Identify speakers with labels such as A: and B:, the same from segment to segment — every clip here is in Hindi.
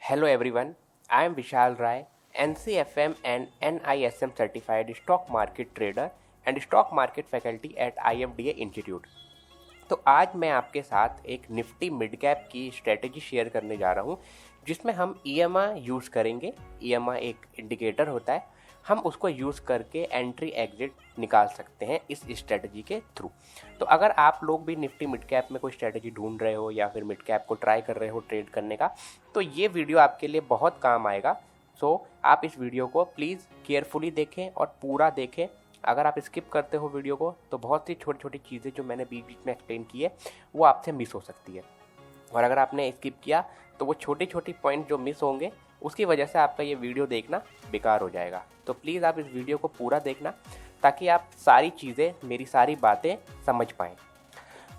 A: Hello everyone, I am Vishal Rai, NCFM and NISM certified stock market trader and stock market faculty at IFDA Institute। तो आज मैं आपके साथ एक निफ्टी मिड कैप की स्ट्रेटेजी शेयर करने जा रहा हूँ जिसमें हम EMA यूज़ करेंगे। EMA एक इंडिकेटर होता है, हम उसको यूज़ करके एंट्री एग्जिट निकाल सकते हैं इस स्ट्रेटजी के थ्रू। तो अगर आप लोग भी निफ्टी मिड कैप में कोई स्ट्रेटजी ढूंढ रहे हो या फिर मिड कैप को ट्राई कर रहे हो ट्रेड करने का, तो ये वीडियो आपके लिए बहुत काम आएगा। सो आप इस वीडियो को प्लीज़ केयरफुली देखें और पूरा देखें। अगर आप स्किप करते हो वीडियो को तो बहुत सी छोटी छोटी चीज़ें जो मैंने बीच बीच में एक्सप्लेन की है वो आपसे मिस हो सकती है, और अगर आपने स्किप किया तो वो छोटी छोटी पॉइंट जो मिस होंगे उसकी वजह से आपका ये वीडियो देखना बेकार हो जाएगा। तो प्लीज़ आप इस वीडियो को पूरा देखना ताकि आप सारी चीज़ें, मेरी सारी बातें समझ पाएँ।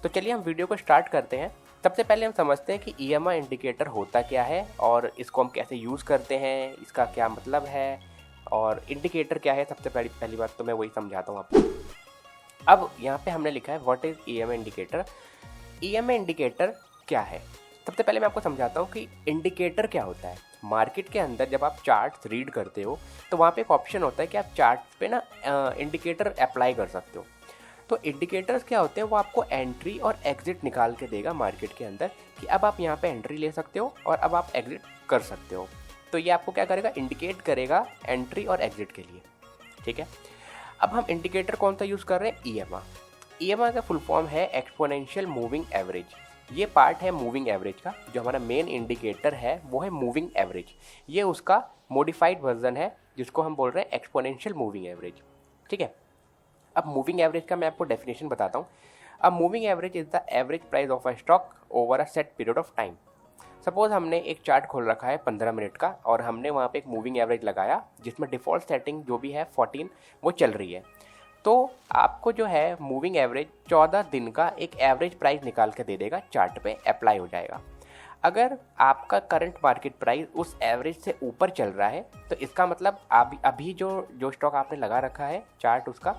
A: तो चलिए हम वीडियो को स्टार्ट करते हैं। सबसे पहले हम समझते हैं कि EMA इंडिकेटर होता क्या है और इसको हम कैसे यूज़ करते हैं, इसका क्या मतलब है और इंडिकेटर क्या है। सबसे पहली बात तो मैं वही समझाता हूँ आपको। अब यहाँ पे हमने लिखा है what is EMA indicator. EMA indicator क्या है, सबसे पहले मैं आपको समझाता हूँ कि इंडिकेटर क्या होता है। मार्केट के अंदर जब आप चार्ट्स रीड करते हो तो वहाँ पे एक ऑप्शन होता है कि आप चार्ट पे ना इंडिकेटर अप्लाई कर सकते हो। तो इंडिकेटर्स क्या होते हैं, वो आपको एंट्री और एग्जिट निकाल के देगा मार्केट के अंदर कि अब आप यहाँ पे एंट्री ले सकते हो और अब आप एग्जिट कर सकते हो। तो ये आपको क्या करेगा, इंडिकेट करेगा एंट्री और एग्जिट के लिए। ठीक है, अब हम इंडिकेटर कौन सा यूज़ कर रहे हैं, EMA। EMA का फुल फॉर्म है एक्सपोनेंशियल मूविंग एवरेज। ये पार्ट है मूविंग एवरेज का। जो हमारा मेन इंडिकेटर है वो है मूविंग एवरेज, ये उसका मॉडिफाइड वर्जन है जिसको हम बोल रहे हैं एक्सपोनेंशियल मूविंग एवरेज। ठीक है, अब मूविंग एवरेज का मैं आपको डेफिनेशन बताता हूँ। अब moving average is the average price of a stock over a set period of time. Suppose हमने एक चार्ट खोल रखा है 15 मिनट का और हमने वहाँ पे एक मूविंग एवरेज लगाया जिसमें डिफ़ॉल्ट सेटिंग जो भी है 14 वो चल रही है। तो आपको जो है मूविंग एवरेज 14 दिन का एक एवरेज प्राइस निकाल के दे देगा, चार्ट पे अप्लाई हो जाएगा। अगर आपका करंट मार्केट प्राइस उस एवरेज से ऊपर चल रहा है तो इसका मतलब अभी जो स्टॉक आपने लगा रखा है चार्ट उसका,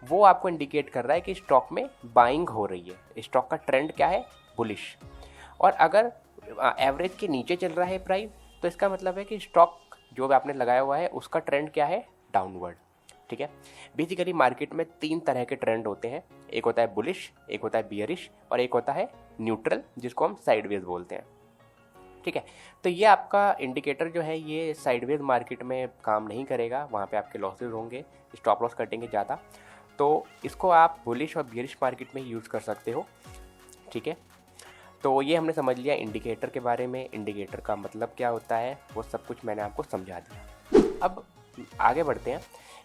A: वो आपको इंडिकेट कर रहा है कि स्टॉक में बाइंग हो रही है, स्टॉक का ट्रेंड क्या है, बुलिश। और अगर एवरेज के नीचे चल रहा है प्राइस तो इसका मतलब है कि स्टॉक जो आपने लगाया हुआ है उसका ट्रेंड क्या है, डाउनवर्ड। ठीक है, बेसिकली मार्केट में 3 तरह के ट्रेंड होते हैं, एक होता है बुलिश, एक होता है बियरिश और एक होता है न्यूट्रल जिसको हम साइडवेज बोलते हैं। ठीक है, तो ये आपका इंडिकेटर जो है ये साइडवेज मार्केट में काम नहीं करेगा, वहाँ पे आपके लॉसेज होंगे, स्टॉप लॉस कटेंगे ज़्यादा। तो इसको आप बुलिश और बियरिश मार्केट में यूज़ कर सकते हो। ठीक है, तो ये हमने समझ लिया इंडिकेटर के बारे में, इंडिकेटर का मतलब क्या होता है वो सब कुछ मैंने आपको समझा दिया। अब आगे बढ़ते हैं।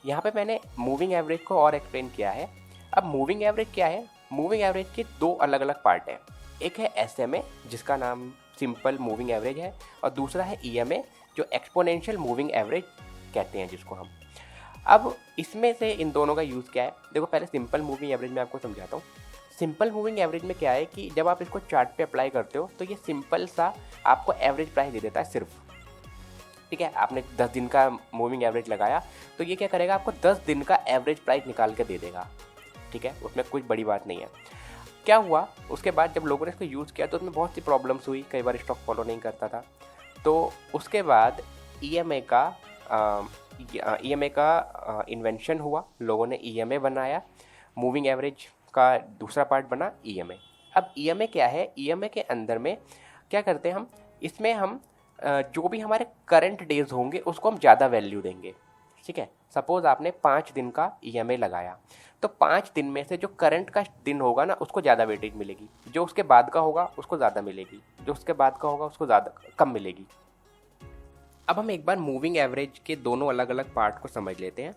A: यहाँ पे मैंने मूविंग एवरेज को और एक्सप्लेन किया है। अब मूविंग एवरेज क्या है, मूविंग एवरेज के 2 अलग अलग पार्ट हैं। एक है SMA जिसका नाम सिंपल मूविंग एवरेज है और दूसरा है EMA जो एक्सपोनेंशियल मूविंग एवरेज कहते हैं जिसको हम। अब इसमें से इन दोनों का यूज़ क्या है, देखो पहले सिंपल मूविंग एवरेज में आपको समझाता हूँ। सिंपल मूविंग एवरेज में क्या है कि जब आप इसको चार्ट पे अप्लाई करते हो तो ये सिंपल सा आपको एवरेज प्राइस दे देता है सिर्फ। ठीक है, आपने 10 दिन का मूविंग एवरेज लगाया तो ये क्या करेगा, आपको 10 दिन का एवरेज प्राइस निकाल के दे देगा। ठीक है, उसमें कुछ बड़ी बात नहीं है। क्या हुआ उसके बाद जब लोगों ने इसको यूज़ किया तो उसमें बहुत सी प्रॉब्लम्स हुई, कई बार स्टॉक फॉलो नहीं करता था। तो उसके बाद EMA का इन्वेंशन हुआ, लोगों ने EMA बनाया, मूविंग एवरेज का दूसरा पार्ट बना EMA। अब EMA क्या है, EMA के अंदर में क्या करते हैं हम, इसमें हम जो भी हमारे करंट डेज होंगे उसको हम ज़्यादा वैल्यू देंगे। ठीक है, सपोज आपने 5 दिन का EMA लगाया तो 5 दिन में से जो करंट का दिन होगा ना उसको ज़्यादा वेटेज मिलेगी, जो उसके बाद का होगा उसको ज़्यादा मिलेगी, जो उसके बाद का होगा उसको ज़्यादा कम मिलेगी। अब हम एक बार मूविंग एवरेज के दोनों अलग अलग पार्ट को समझ लेते हैं।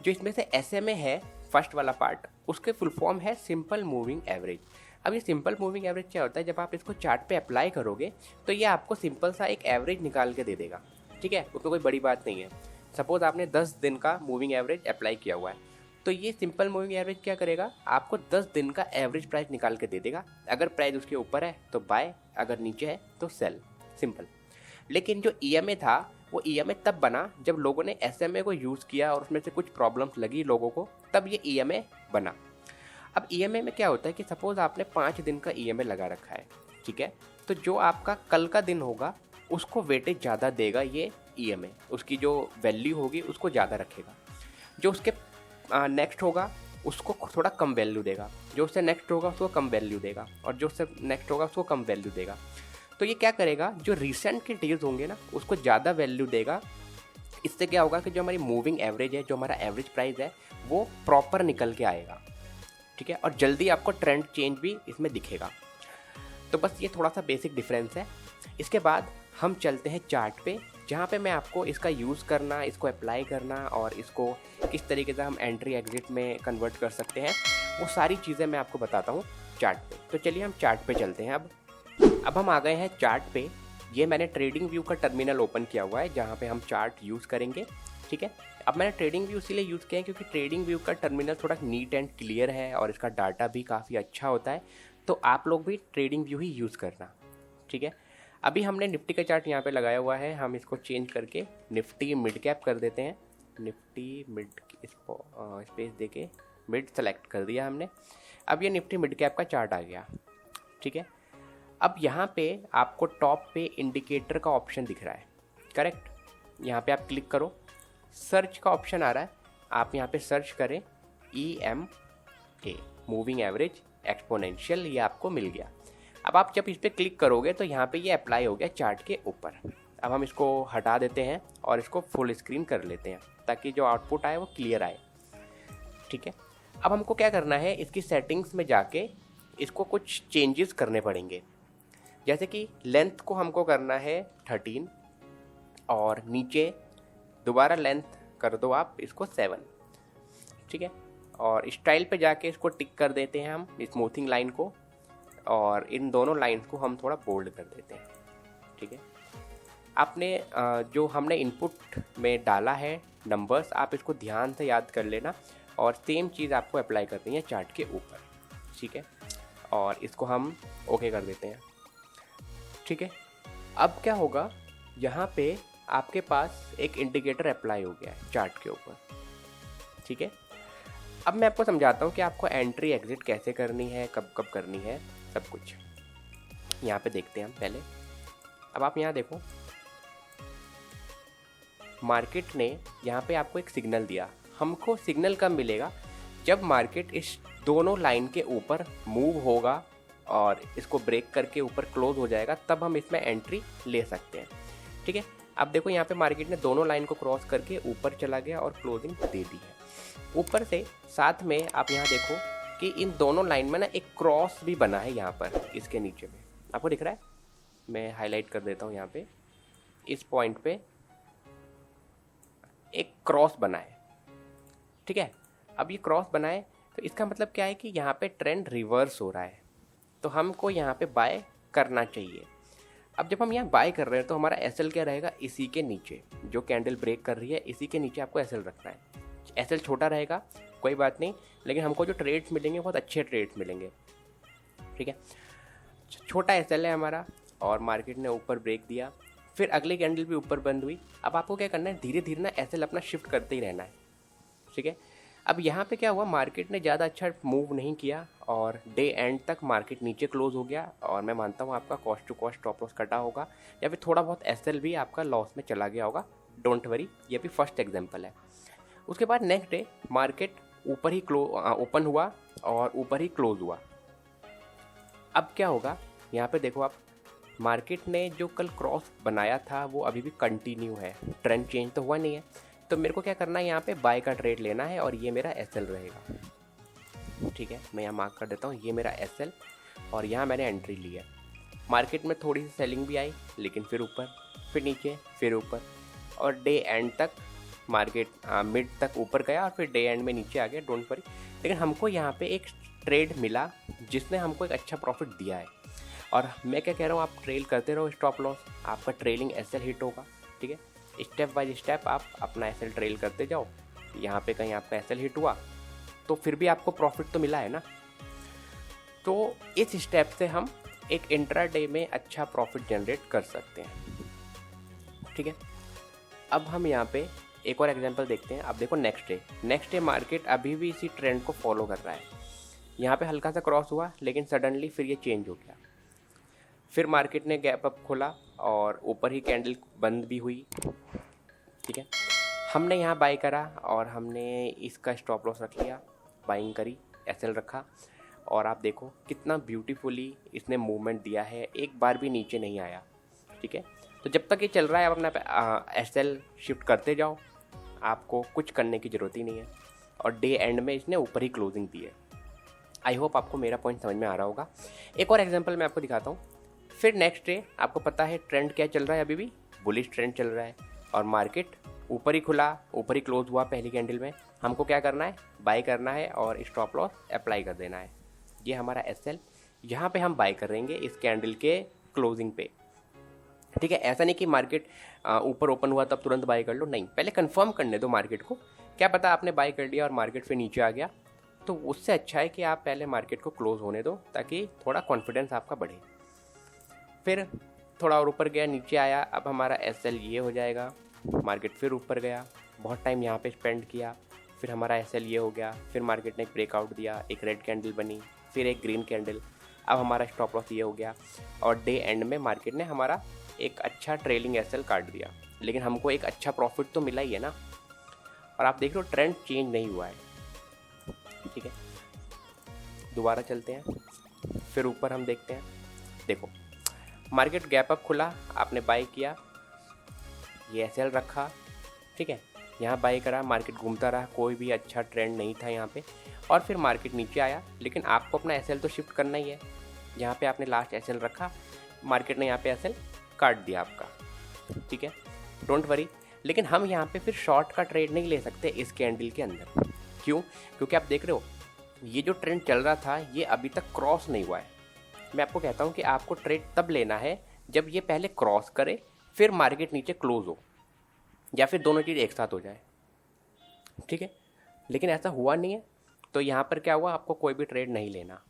A: जो इसमें से SMA है फर्स्ट वाला पार्ट, उसके फुल फॉर्म है सिंपल मूविंग एवरेज। अब ये सिंपल मूविंग एवरेज क्या होता है, जब आप इसको चार्ट पे अप्लाई करोगे तो ये आपको सिंपल सा एक एवरेज निकाल के दे देगा। ठीक है, उसमें कोई बड़ी बात नहीं है। सपोज आपने 10 दिन का मूविंग एवरेज अप्लाई किया हुआ है तो ये सिंपल मूविंग एवरेज क्या करेगा, आपको 10 दिन का एवरेज प्राइस निकाल के दे देगा। अगर प्राइस उसके ऊपर है तो बाय, अगर नीचे है तो सेल, सिंपल। लेकिन जो EMA था वो EMA तब बना जब लोगों ने SMA को यूज़ किया और उसमें से कुछ प्रॉब्लम्स लगी लोगों को, तब ये EMA बना। अब EMA में क्या होता है कि सपोज़ आपने 5 दिन का EMA लगा रखा है। ठीक है, तो जो आपका कल का दिन होगा उसको वेटेज ज़्यादा देगा ये EMA, उसकी जो वैल्यू होगी उसको ज़्यादा रखेगा। जो उसके नेक्स्ट होगा उसको थोड़ा कम वैल्यू देगा, जो उससे नेक्स्ट होगा उसको कम वैल्यू देगा, और जो उससे नेक्स्ट होगा उसको कम वैल्यू देगा। तो ये क्या करेगा, जो रिसेंट के डेज होंगे ना उसको ज़्यादा वैल्यू देगा। इससे क्या होगा कि जो हमारी मूविंग एवरेज है, जो हमारा एवरेज प्राइस है, वो प्रॉपर निकल के आएगा। ठीक है, और जल्दी आपको ट्रेंड चेंज भी इसमें दिखेगा। तो बस ये थोड़ा सा बेसिक डिफरेंस है। इसके बाद हम चलते हैं चार्ट पे, जहाँ पे मैं आपको इसका यूज़ करना, इसको अप्लाई करना और इसको किस तरीके से हम एंट्री एग्जिट में कन्वर्ट कर सकते हैं, वो सारी चीज़ें मैं आपको बताता हूँ चार्ट पे। तो चलिए हम चार्ट पे चलते हैं। अब हम आ गए हैं चार्ट पे। ये मैंने ट्रेडिंग व्यू का टर्मिनल ओपन किया हुआ है जहाँ पे हम चार्ट यूज़ करेंगे। ठीक है, अब मैंने ट्रेडिंग व्यू इसीलिए यूज़ किया है क्योंकि ट्रेडिंग व्यू का टर्मिनल थोड़ा नीट एंड क्लियर है और इसका डाटा भी काफ़ी अच्छा होता है। तो आप लोग भी ट्रेडिंग व्यू ही यूज़ करना। ठीक है, अभी हमने निफ्टी का चार्ट यहाँ पे लगाया हुआ है, हम इसको चेंज करके निफ्टी मिड कैप कर देते हैं। निफ्टी मिड, इसको स्पेस दे के मिड सेलेक्ट कर दिया हमने। अब ये निफ्टी मिड कैप का चार्ट आ गया। ठीक है, अब यहाँ पे आपको टॉप पे इंडिकेटर का ऑप्शन दिख रहा है, करेक्ट। यहाँ पे आप क्लिक करो, सर्च का ऑप्शन आ रहा है, आप यहाँ पे सर्च करें EMA, मूविंग एवरेज एक्सपोनेंशियल, ये आपको मिल गया। अब आप जब इस पर क्लिक करोगे तो यहाँ पे ये अप्लाई हो गया चार्ट के ऊपर। अब हम इसको हटा देते हैं और इसको फुल स्क्रीन कर लेते हैं ताकि जो आउटपुट आए वो क्लियर आए। ठीक है, अब हमको क्या करना है, इसकी सेटिंग्स में जाके इसको कुछ चेंजेस करने पड़ेंगे। जैसे कि लेंथ को हमको करना है 13 और नीचे दोबारा लेंथ कर दो आप इसको 7। ठीक है, और स्टाइल पे जाके इसको टिक कर देते हैं हम स्मूथिंग लाइन को, और इन दोनों लाइंस को हम थोड़ा बोल्ड कर देते हैं। ठीक है, आपने जो हमने इनपुट में डाला है नंबर्स, आप इसको ध्यान से याद कर लेना और सेम चीज़ आपको अप्लाई करनी है चार्ट के ऊपर। ठीक है, और इसको हम ओके कर देते हैं। ठीक है, अब क्या होगा, यहाँ पे आपके पास एक इंडिकेटर अप्लाई हो गया है चार्ट के ऊपर। ठीक है, अब मैं आपको समझाता हूँ कि आपको एंट्री एग्जिट कैसे करनी है, कब कब करनी है, सब कुछ यहाँ पे देखते हैं हम पहले। अब आप यहाँ देखो, मार्केट ने यहाँ पे आपको एक सिग्नल दिया। हमको सिग्नल कब मिलेगा, जब मार्केट इस दोनों लाइन के ऊपर मूव होगा और इसको ब्रेक करके ऊपर क्लोज हो जाएगा, तब हम इसमें एंट्री ले सकते हैं। ठीक है, अब देखो यहाँ पे मार्केट ने दोनों लाइन को क्रॉस करके ऊपर चला गया और क्लोजिंग दे दी है ऊपर से। साथ में आप यहाँ देखो कि इन दोनों लाइन में ना एक क्रॉस भी बना है यहाँ पर, इसके नीचे में आपको दिख रहा है। मैं हाईलाइट कर देता हूँ, यहाँ पे इस पॉइंट पे एक क्रॉस बना है। ठीक है, अब ये क्रॉस बना है तो इसका मतलब क्या है कि यहाँ पे ट्रेंड रिवर्स हो रहा है, तो हमको यहाँ पे बाय करना चाहिए। अब जब हम यहाँ बाय कर रहे हैं तो हमारा SL क्या रहेगा, इसी के नीचे, जो कैंडल ब्रेक कर रही है इसी के नीचे आपको SL रखना है। SL छोटा रहेगा कोई बात नहीं, लेकिन हमको जो ट्रेड्स मिलेंगे बहुत अच्छे ट्रेड्स मिलेंगे। ठीक है, छोटा SL है हमारा और मार्केट ने ऊपर ब्रेक दिया, फिर अगली कैंडल भी ऊपर बंद हुई। अब आपको क्या करना है, धीरे धीरे ना SL अपना शिफ्ट करते ही रहना है। ठीक है, अब यहाँ पे क्या हुआ, मार्केट ने ज़्यादा अच्छा मूव नहीं किया और डे एंड तक मार्केट नीचे क्लोज हो गया, और मैं मानता हूँ आपका cost to cost stop loss कटा होगा या फिर थोड़ा बहुत SL भी आपका लॉस में चला गया होगा। डोंट वरी, ये भी फर्स्ट एग्जांपल है। उसके बाद नेक्स्ट डे मार्केट ऊपर ही ओपन हुआ और ऊपर ही क्लोज हुआ। अब क्या होगा, यहाँ पे देखो आप, मार्केट ने जो कल क्रॉस बनाया था वो अभी भी कंटिन्यू है, ट्रेंड चेंज तो हुआ नहीं है। तो मेरे को क्या करना है, यहाँ पे बाय का ट्रेड लेना है और ये मेरा SL रहेगा। ठीक है, मैं यहाँ मार्क कर देता हूँ, ये मेरा SL और यहाँ मैंने एंट्री ली है। मार्केट में थोड़ी सी सेलिंग भी आई, लेकिन फिर ऊपर, फिर नीचे, फिर ऊपर, और डे एंड तक मार्केट मिड तक ऊपर गया और फिर डे एंड में नीचे आ गया। डोंट वरी, लेकिन हमको यहाँ पे एक ट्रेड मिला जिसने हमको एक अच्छा प्रॉफिट दिया है। और मैं क्या कह रहा हूँ, आप ट्रेल करते रहो स्टॉप लॉस, आपका ट्रेलिंग SL हिट होगा। ठीक है, स्टेप बाय स्टेप आप अपना SL ट्रेल करते जाओ। यहाँ पे कहीं आपका SL हिट हुआ तो फिर भी आपको प्रॉफिट तो मिला है ना। तो इस स्टेप से हम एक इंट्राडे में अच्छा प्रॉफिट जनरेट कर सकते हैं। ठीक है, अब हम यहाँ पे एक और एग्जांपल देखते हैं। अब देखो नेक्स्ट डे मार्केट अभी भी इसी ट्रेंड को फॉलो कर रहा है। यहाँ पे हल्का सा क्रॉस हुआ, लेकिन सडनली फिर ये चेंज हो गया। फिर मार्केट ने गैप अप खोला और ऊपर ही कैंडल बंद भी हुई, ठीक है। हमने यहाँ बाई करा और हमने इसका स्टॉप लॉस रख लिया, बाइंग करी, एसएल रखा और आप देखो कितना ब्यूटीफुली इसने मूवमेंट दिया है, एक बार भी नीचे नहीं आया, ठीक है। तो जब तक ये चल रहा है आप अपना एसएल शिफ्ट करते जाओ, आपको कुछ करने की ज़रूरत ही नहीं है। और डे एंड में इसने ऊपर ही क्लोजिंग दी है। आई होप आपको मेरा पॉइंट समझ में आ रहा होगा। एक और एग्जांपल मैं आपको दिखाता हूँ। फिर नेक्स्ट डे आपको पता है ट्रेंड क्या चल रहा है, अभी भी बुलिश ट्रेंड चल रहा है और मार्केट ऊपर ही खुला, ऊपर ही क्लोज हुआ पहली कैंडल में। हमको क्या करना है, बाय करना है और स्टॉप लॉस अप्लाई कर देना है। ये हमारा एसएल, यहाँ पे हम बाय करेंगे इस कैंडल के क्लोजिंग पे, ठीक है। ऐसा नहीं कि मार्केट ऊपर ओपन हुआ तब तुरंत बाय कर लो, नहीं, पहले कंफर्म करने दो मार्केट को। क्या पता आपने बाय कर लिया और मार्केट फिर नीचे आ गया, तो उससे अच्छा है कि आप पहले मार्केट को क्लोज होने दो ताकि थोड़ा कॉन्फिडेंस आपका बढ़े। फिर थोड़ा और ऊपर गया, नीचे आया, अब हमारा एसएल ये हो जाएगा। मार्केट फिर ऊपर गया, बहुत टाइम यहाँ पे स्पेंड किया, फिर हमारा एसएल ये हो गया। फिर मार्केट ने एक ब्रेकआउट दिया, एक रेड कैंडल बनी, फिर एक ग्रीन कैंडल, अब हमारा स्टॉप लॉस ये हो गया। और डे एंड में मार्केट ने हमारा एक अच्छा ट्रेलिंग एसएल काट दिया, लेकिन हमको एक अच्छा प्रॉफिट तो मिला ही है ना। और आप देख लो ट्रेंड चेंज नहीं हुआ है, ठीक है। दोबारा चलते हैं, फिर ऊपर हम देखते हैं। देखो मार्केट गैप अप खुला, आपने बाई किया, ये एसएल रखा, ठीक है। यहाँ बाई करा, मार्केट घूमता रहा, कोई भी अच्छा ट्रेंड नहीं था यहाँ पे। और फिर मार्केट नीचे आया, लेकिन आपको अपना एसएल तो शिफ्ट करना ही है। यहाँ पे आपने लास्ट एसएल रखा, मार्केट ने यहाँ पे एसएल काट दिया आपका, ठीक है, डोंट वरी। लेकिन हम यहाँ पे फिर शॉर्ट का ट्रेड नहीं ले सकते इस कैंडल के अंदर। क्यों? क्योंकि आप देख रहे हो ये जो ट्रेंड चल रहा था ये अभी तक क्रॉस नहीं हुआ है। मैं आपको कहता हूँ कि आपको ट्रेड तब लेना है जब ये पहले क्रॉस करे, फिर मार्केट नीचे क्लोज हो, या फिर दोनों चीज़ एक साथ हो जाए, ठीक है। लेकिन ऐसा हुआ नहीं है, तो यहाँ पर क्या हुआ, आपको कोई भी ट्रेड नहीं लेना।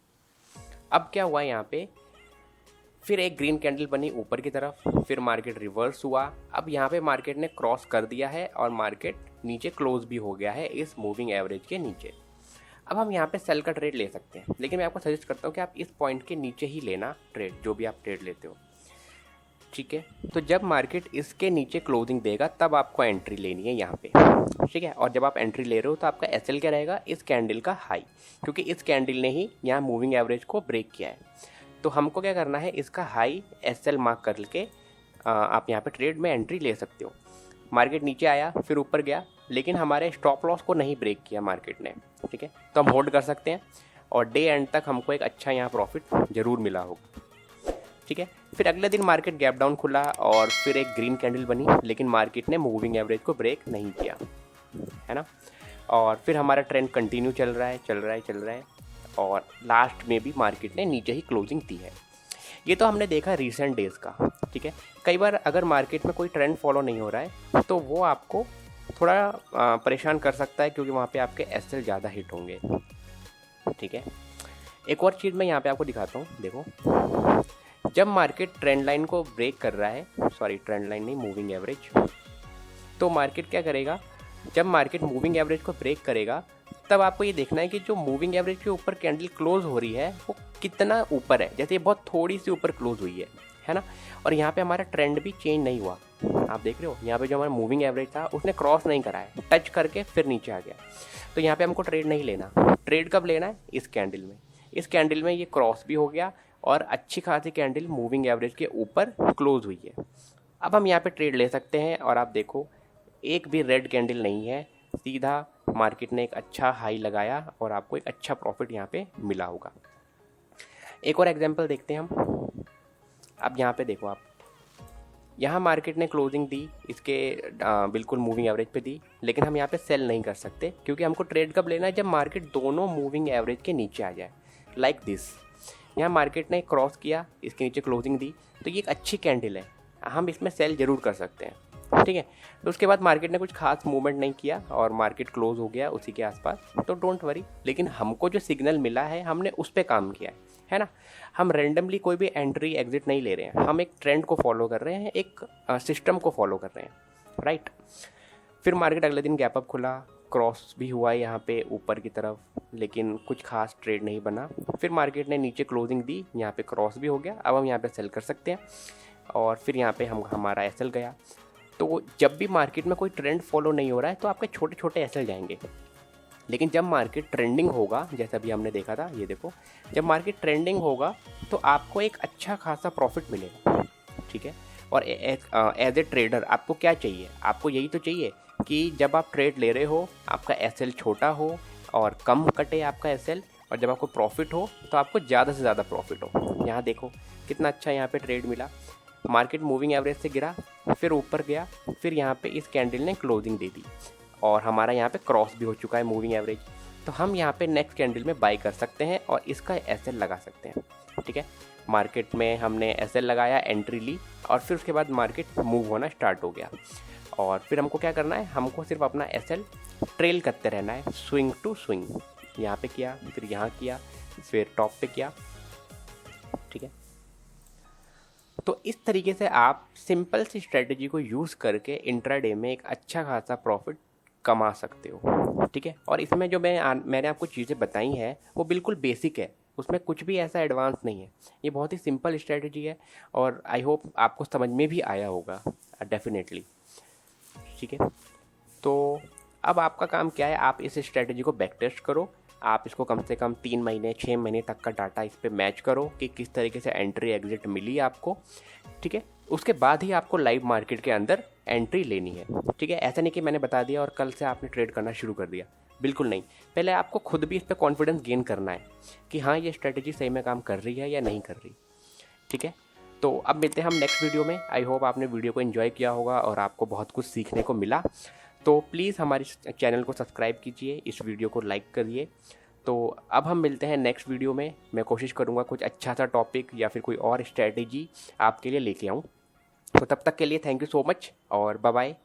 A: अब क्या हुआ यहाँ पे, फिर एक ग्रीन कैंडल बनी ऊपर की तरफ, फिर मार्केट रिवर्स हुआ। अब यहाँ पे मार्केट ने क्रॉस कर दिया है और मार्केट नीचे क्लोज भी हो गया है इस मूविंग एवरेज के नीचे। अब हम यहाँ पे सेल का ट्रेड ले सकते हैं, लेकिन मैं आपको सजेस्ट करता हूँ कि आप इस पॉइंट के नीचे ही लेना ट्रेड, जो भी आप ट्रेड लेते हो, ठीक है। तो जब मार्केट इसके नीचे क्लोजिंग देगा तब आपको एंट्री लेनी है यहाँ पे, ठीक है। और जब आप एंट्री ले रहे हो तो आपका एसएल क्या रहेगा, इस कैंडल का हाई, क्योंकि इस कैंडल ने ही यहाँ मूविंग एवरेज को ब्रेक किया है। तो हमको क्या करना है, इसका हाई एसएल मार्क करके आप यहाँ पे ट्रेड में एंट्री ले सकते हो। मार्केट नीचे आया, फिर ऊपर गया, लेकिन हमारे स्टॉप लॉस को नहीं ब्रेक किया मार्केट ने, ठीक है। तो हम होल्ड कर सकते हैं और डे एंड तक हमको एक अच्छा यहाँ प्रॉफिट ज़रूर मिला होगा, ठीक है। फिर अगले दिन मार्केट गैप डाउन खुला और फिर एक ग्रीन कैंडल बनी, लेकिन मार्केट ने मूविंग एवरेज को ब्रेक नहीं किया, है ना। और फिर हमारा ट्रेंड कंटिन्यू चल रहा है और लास्ट में भी मार्केट ने नीचे ही क्लोजिंग दी है। ये तो हमने देखा रिसेंट डेज़ का, ठीक है। कई बार अगर मार्केट में कोई ट्रेंड फॉलो नहीं हो रहा है तो वो आपको थोड़ा परेशान कर सकता है, क्योंकि वहाँ पे आपके एसएल ज़्यादा हिट होंगे, ठीक है। एक और चीज़ मैं यहाँ पे आपको दिखाता हूँ। देखो जब मार्केट ट्रेंड लाइन को ब्रेक कर रहा है, सॉरी ट्रेंड लाइन नहीं, मूविंग एवरेज, तो मार्केट क्या करेगा, जब मार्केट मूविंग एवरेज को ब्रेक करेगा तब आपको ये देखना है कि जो मूविंग एवरेज के ऊपर कैंडल क्लोज हो रही है वो कितना ऊपर है। जैसे ये बहुत थोड़ी सी ऊपर क्लोज हुई है ना। और यहाँ पे हमारा ट्रेंड भी चेंज नहीं हुआ, आप देख रहे हो यहाँ पे जो हमारा मूविंग एवरेज था उसने क्रॉस नहीं करा है, टच करके फिर नीचे आ गया। तो यहाँ पे हमको ट्रेड नहीं लेना। ट्रेड कब लेना है, इस कैंडल में। इस कैंडल में ये क्रॉस भी हो गया और अच्छी खासी कैंडल मूविंग एवरेज के ऊपर क्लोज हुई है। अब हम यहाँ पे ट्रेड ले सकते हैं और आप देखो एक भी रेड कैंडल नहीं है, सीधा मार्केट ने एक अच्छा हाई लगाया और आपको एक अच्छा प्रॉफिट यहाँ पे मिला होगा। एक और एग्जांपल देखते हैं हम। अब यहाँ पे देखो आप, यहाँ मार्केट ने क्लोजिंग दी इसके बिल्कुल मूविंग एवरेज पे दी, लेकिन हम यहाँ पे सेल नहीं कर सकते, क्योंकि हमको ट्रेड कब लेना है, जब मार्केट दोनों मूविंग एवरेज के नीचे आ जाए, लाइक दिस। यहाँ मार्केट ने क्रॉस किया, इसके नीचे क्लोजिंग दी, तो ये एक अच्छी कैंडल है, हम इसमें सेल जरूर कर सकते हैं, ठीक है। तो उसके बाद मार्केट ने कुछ खास मूवमेंट नहीं किया और मार्केट क्लोज हो गया उसी के आसपास, तो डोंट वरी। लेकिन हमको जो सिग्नल मिला है हमने उस पर काम किया है ना। हम रैंडमली कोई भी एंट्री एग्जिट नहीं ले रहे हैं, हम एक ट्रेंड को फॉलो कर रहे हैं, एक सिस्टम को फॉलो कर रहे हैं, राइट। फिर मार्केट अगले दिन गैप अप खुला, क्रॉस भी हुआ है यहाँ पे ऊपर की तरफ, लेकिन कुछ खास ट्रेड नहीं बना। फिर मार्केट ने नीचे क्लोजिंग दी, यहाँ पे क्रॉस भी हो गया। अब हम यहाँ पे सेल कर सकते हैं और फिर यहाँ पे हमारा एसएल गया। तो जब भी मार्केट में कोई ट्रेंड फॉलो नहीं हो रहा है तो आपके छोटे छोटे एसएल जाएंगे, लेकिन जब मार्केट ट्रेंडिंग होगा, जैसा भी हमने देखा था, ये देखो, जब मार्केट ट्रेंडिंग होगा तो आपको एक अच्छा खासा प्रॉफिट मिलेगा, ठीक है। और एज ए ट्रेडर आपको क्या चाहिए? आपको यही तो चाहिए कि जब आप ट्रेड ले रहे हो आपका एसएल छोटा हो और कम कटे आपका एसएल, और जब आपको प्रॉफिट हो तो आपको ज़्यादा से ज़्यादा प्रॉफिट हो। यहाँ देखो कितना अच्छा यहाँ पे ट्रेड मिला। मार्केट मूविंग एवरेज से गिरा, फिर ऊपर गया, फिर यहाँ पे इस कैंडल ने क्लोजिंग दे दी और हमारा यहाँ पे क्रॉस भी हो चुका है मूविंग एवरेज। तो हम यहाँ पे नेक्स्ट कैंडल में बाई कर सकते हैं और इसका एसएल लगा सकते हैं, ठीक है। मार्केट में हमने एसएल लगाया, एंट्री ली और फिर उसके बाद मार्केट मूव होना स्टार्ट हो गया। और फिर हमको क्या करना है? हमको सिर्फ अपना एसएल ट्रेल करते रहना है, स्विंग टू स्विंग। यहाँ पे किया, फिर यहाँ किया, फिर टॉप पे किया, ठीक है। तो इस तरीके से आप सिंपल सी स्ट्रेटजी को यूज़ करके इंट्राडे में एक अच्छा खासा प्रॉफिट कमा सकते हो, ठीक है। और इसमें जो मैंने आपको चीज़ें बताई हैं वो बिल्कुल बेसिक है, उसमें कुछ भी ऐसा एडवांस नहीं है। ये बहुत ही सिंपल स्ट्रेटजी है और आई होप आपको समझ में भी आया होगा डेफिनेटली, ठीक है। तो अब आपका काम क्या है? आप इस स्ट्रेटजी को बैक टेस्ट करो। आप इसको कम से कम 3 महीने 6 महीने तक का डाटा इस पर मैच करो कि किस तरीके से एंट्री एग्जिट मिली आपको, ठीक है। उसके बाद ही आपको लाइव मार्केट के अंदर एंट्री लेनी है, ठीक है। ऐसा नहीं कि मैंने बता दिया और कल से आपने ट्रेड करना शुरू कर दिया, बिल्कुल नहीं। पहले आपको खुद भी इस पर कॉन्फिडेंस गेन करना है कि हाँ ये स्ट्रेटजी सही में काम कर रही है या नहीं कर रही, ठीक है। तो अब मिलते हैं हम नेक्स्ट वीडियो में। आई होप आपने वीडियो को एंजॉय किया होगा और आपको बहुत कुछ सीखने को मिला। तो प्लीज़ हमारे चैनल को सब्सक्राइब कीजिए, इस वीडियो को लाइक करिए। तो अब हम मिलते हैं नेक्स्ट वीडियो में। मैं कोशिश करूँगा कुछ अच्छा सा टॉपिक या फिर कोई और स्ट्रेटजी आपके लिए लेके आऊँ। तो तब तक के लिए थैंक यू सो मच और बाय बाय।